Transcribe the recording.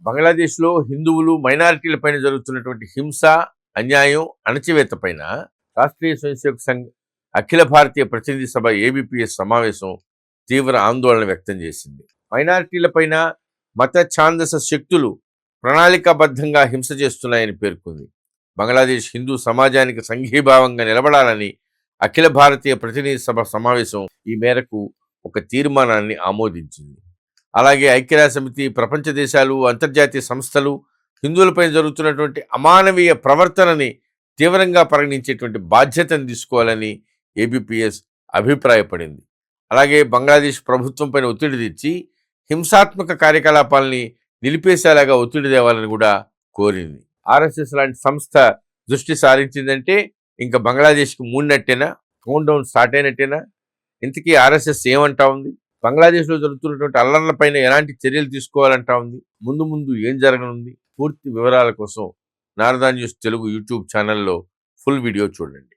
బంగ్లాదేశ్లో హిందువులు మైనారిటీలపైన జరుగుతున్నటువంటి హింస, అన్యాయం, అణచివేత పైన రాష్ట్రీయ స్వయంసేవక సంఘ్ అఖిల భారతీయ ప్రతినిధి సభ ఏబిపిఎస్ సమావేశం తీవ్ర ఆందోళన వ్యక్తం చేసింది. మైనారిటీలపైన మత ఛాందస శక్తులు ప్రణాళికాబద్ధంగా హింస చేస్తున్నాయని పేర్కొంది. బంగ్లాదేశ్ హిందూ సమాజానికి సంఘీభావంగా నిలబడాలని అఖిల భారతీయ ప్రతినిధి సభ సమావేశం ఈ మేరకు ఒక తీర్మానాన్ని ఆమోదించింది. అలాగే ఐక్యరాజ్య సమితి, ప్రపంచ దేశాలు, అంతర్జాతీయ సంస్థలు హిందువులపై జరుగుతున్నటువంటి అమానవీయ ప్రవర్తనని తీవ్రంగా పరిగణించేటువంటి బాధ్యతను తీసుకోవాలని ఏబిపిఎస్ అభిప్రాయపడింది. అలాగే బంగ్లాదేశ్ ప్రభుత్వం పైన ఒత్తిడి తెచ్చి హింసాత్మక కార్యకలాపాలని నిలిపేసేలాగా ఒత్తిడి తేవాలని కూడా కోరింది. ఆర్ఎస్ఎస్ లాంటి సంస్థ దృష్టి సారించిందంటే ఇంకా బంగ్లాదేశ్కి మూడినట్టేనా, కౌంట్ డౌన్ స్టార్ట్ అయినట్టేనా? ఇంతకీ ఆర్ఎస్ఎస్ ఏమంటా ఉంది? బంగ్లాదేశ్లో జరుగుతున్నటువంటి అల్లర్లపైన ఎలాంటి చర్యలు తీసుకోవాలంటా ఉంది? ముందు ముందు ఏం జరగనుంది? పూర్తి వివరాల కోసం నారదా న్యూస్ తెలుగు యూట్యూబ్ ఛానల్లో ఫుల్ వీడియో చూడండి.